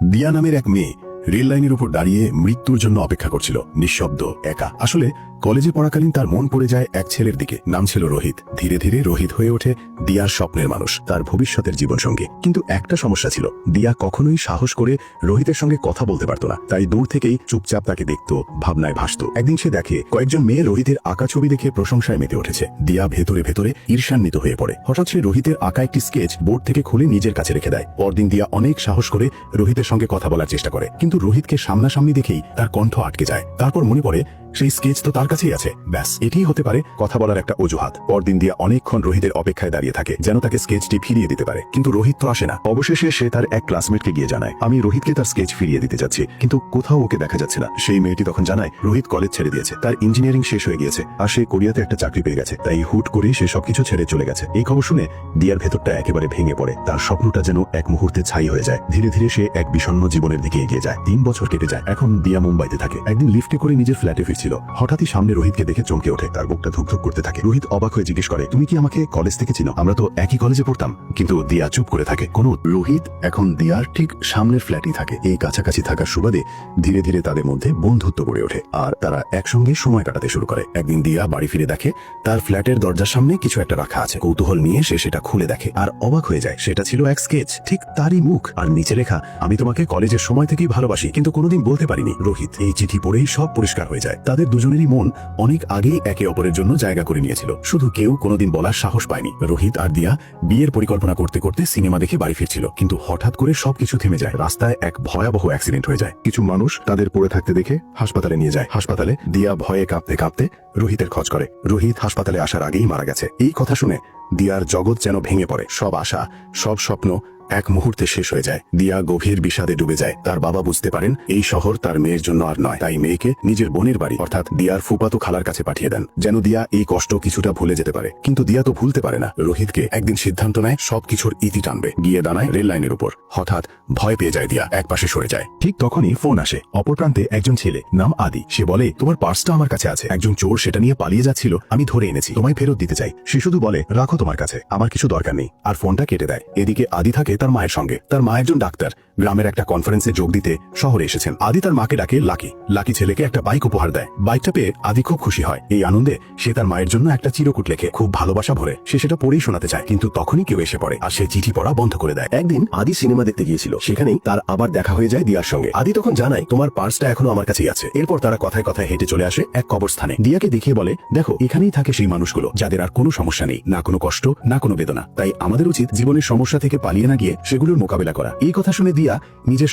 দিয়া নামের এক মেয়ে রেল লাইনের উপর দাঁড়িয়ে মৃত্যুর জন্য অপেক্ষা করছিল, নিঃশব্দ, একা। আসলে কলেজে পড়াকালীন তার মন পড়ে যায় এক ছেলের দিকে। নাম ছিল রোহিত। ধীরে ধীরে রোহিত হয়ে ওঠে দিয়ার স্বপ্নের মানুষ, তার ভবিষ্যতের জীবনসঙ্গী। কিন্তু একটা সমস্যা ছিল, দিয়া কখনোই সাহস করে রোহিতের সঙ্গে কথা বলতে পারত না। তাই দূর থেকেই চুপচাপ তাকে দেখত, ভাবনায় ভাসত। একদিন সে দেখে কয়েকজন মেয়ে রোহিতের আঁকা ছবি দেখে প্রশংসায় মেতে উঠেছে। দিয়া ভেতরে ভেতরে ঈর্ষান্বিত হয়ে পড়ে। হঠাৎ সে রোহিতের আঁকা একটি স্কেচ বোর্ড থেকে খুলে নিজের কাছে রেখে দেয়। পরদিন দিয়া অনেক সাহস করে রোহিতের সঙ্গে কথা বলার চেষ্টা করে, কিন্তু রোহিতকে সামনাসামনি দেখেই তার কণ্ঠ আটকে যায়। তারপর মনে পড়ে সেই স্কেচ তো তার কাছেই আছে, ব্যাস এটিই হতে পারে কথা বলার একটা অজুহাত। পরদিন দিয়া অনেকক্ষণ রোহিতের অপেক্ষায় দাঁড়িয়ে থাকে, যেন তাকে স্কেচটি ফিরিয়ে দিতে পারে, কিন্তু রোহিত তো আসে না। অবশেষে সে তার এক ক্লাসমেটকে গিয়ে জানায়, আমি রোহিতকে তার স্কেচ ফিরিয়ে দিতে যাচ্ছি, কিন্তু কোথাও ওকে দেখা যাচ্ছে না। সেই মেয়েটি তখন জানায় রোহিত কলেজ ছেড়ে দিয়েছে, তার ইঞ্জিনিয়ারিং শেষ হয়ে গিয়েছে, আর সে কোরিয়াতে একটা চাকরি পেয়ে গেছে। তাই হুট করে সে সবকিছু ছেড়ে চলে গেছে। এই খবর শুনে দিয়ার ভেতরটা একেবারে ভেঙে পড়ে। তার স্বপ্নটা যেন এক মুহূর্তে ছাই হয়ে যায়। ধীরে ধীরে সে এক বিষণ্ণ জীবনের দিকে এগিয়ে যায়। 3 বছর কেটে যায়। এখন দিয়া মুম্বাইতে থাকে। একদিন লিফটে করে নিজের ফ্ল্যাটে ফিরছিল, হঠাৎই সামনে রোহিতকে দেখে চমকে ওঠে। তার বুকটা ধুকধুক করতে থাকে। রোহিত অবাক হয়ে জিজ্ঞেস করে, তুমি কি আমাকে কলেজ থেকে চিনো? আমরা তো একই কলেজে পড়তাম। কিন্তু দিয়া চুপ করে থাকে। রোহিত এখন দিয়ার ঠিক সামনের ফ্ল্যাটই থাকে। এই কাছাকাছি থাকার সুবাদে ধীরে ধীরে তাদের মধ্যে বন্ধুত্ব গড়ে ওঠে, আর তারা একসঙ্গে সময় কাটাতে শুরু করে। একদিন দিয়া বাড়ি ফিরে দেখে তার ফ্ল্যাটের দরজার সামনে কিছু একটা রাখা আছে। কৌতূহল নিয়ে সে সেটা খুলে দেখে আর অবাক হয়ে যায়। সেটা ছিল এক স্কেচ, ঠিক তারই মুখ, আর নিচে লেখা, আমি তোমাকে কলেজের সময় থেকেই ভালোবাসি, কিন্তু কোনোদিন বলতে পারিনি। রোহিত এই চিঠি পড়েই সব পরিষ্কার হয়ে যায়। তাদের দুজনেরই মন অনেক আগেই একে অপরের জন্য জায়গা করে নিয়েছিল, শুধু কেউ কোনোদিন বলার সাহস পায়নি। রোহিত আর দিয়া বিয়ের পরিকল্পনা করতে করতে সিনেমা দেখে বাড়ি ফিরছিল, কিন্তু হঠাৎ করে সবকিছু থেমে যায়। রাস্তায় এক ভয়াবহ অ্যাক্সিডেন্ট হয়ে যায়। কিছু মানুষ তাদের পড়ে থাকতে দেখে হাসপাতালে নিয়ে যায়। হাসপাতালে দিয়া ভয়ে কাঁপতে কাঁপতে রোহিতের খোঁজ করে। রোহিত হাসপাতালে আসার আগেই মারা গেছে। এই কথা শুনে দিয়ার জগৎ যেন ভেঙে পড়ে। সব আশা, সব স্বপ্ন এক মুহূর্তে শেষ হয়ে যায়। দিয়া গভীর বিষাদে ডুবে যায়। তার বাবা বুঝতে পারেন এই শহর তার মেয়ের জন্য আর নয়, তাই মেয়েকে নিজের বোনের বাড়ি অর্থাৎ দিয়ার ফুফাতো খালার কাছে পাঠিয়ে দেন, যেন দিয়া এই কষ্ট কিছুটা ভুলে যেতে পারে। কিন্তু দিয়া তো ভুলতে পারে না। রোহিতকে একদিন সিদ্ধান্ত নেয় সবকিছুর ইতি টানবে। গিয়ে দাঁড়ায় রেল লাইনের উপর। হঠাৎ ভয় পেয়ে যায় দিয়া, একপাশে সরে যায়। ঠিক তখনই ফোন আসে। অপর প্রান্তে একজন ছেলে, নাম আদি। সে বলে, তোমার পার্সটা আমার কাছে আছে, একজন চোর সেটা নিয়ে পালিয়ে যাচ্ছিল, আমি ধরে এনেছি, তোমায় ফেরত দিতে চাই। সে শুধু বলে, রাখো তোমার কাছে, আমার কিছু দরকার নেই, আর ফোনটা কেটে দেয়। এদিকে আদি থাকে তার মায়ের সঙ্গে। তার মা একজন ডাক্তার, গ্রামের একটা কনফারেন্সে যোগ দিতে শহরে এসেছেন। আদি তার মাকে ডাকে লাকি। লাকি ছেলেকে একটা বাইক উপহার দেয়। বাইকটা পেয়ে আদি খুব খুশি হয়। এই আনন্দে সে তার মায়ের জন্য একটা চিরকুট লেখে, খুব ভালোবাসা ভরে। সে সেটা পড়েই শোনাতে চায়, কিন্তু তখনই কেউ এসে পড়ে আর সে চিঠি পড়া বন্ধ করে দেয়। একদিন আদি সিনেমা দেখতে গিয়েছিল, সেখানেই তার আবার দেখা হয়ে যায় দিয়ার সঙ্গে। আদি তখন জানায়, তোমার পার্সটা এখনো আমার কাছেই আছে। এরপর তারা কথায় কথায় হেঁটে চলে আসে এক কবরস্থানে। দিয়াকে দেখিয়ে বলে, দেখো এখানেই থাকে সেই মানুষগুলো যাদের আর কোনো সমস্যা নেই, না কোনো কষ্ট, না কোনো বেদনা। তাই আমাদের উচিত জীবনের সমস্যা থেকে পালিয়ে না গিয়ে সেগুলোর মোকাবেলা করা। এই কথা শুনে দিয়া নিজের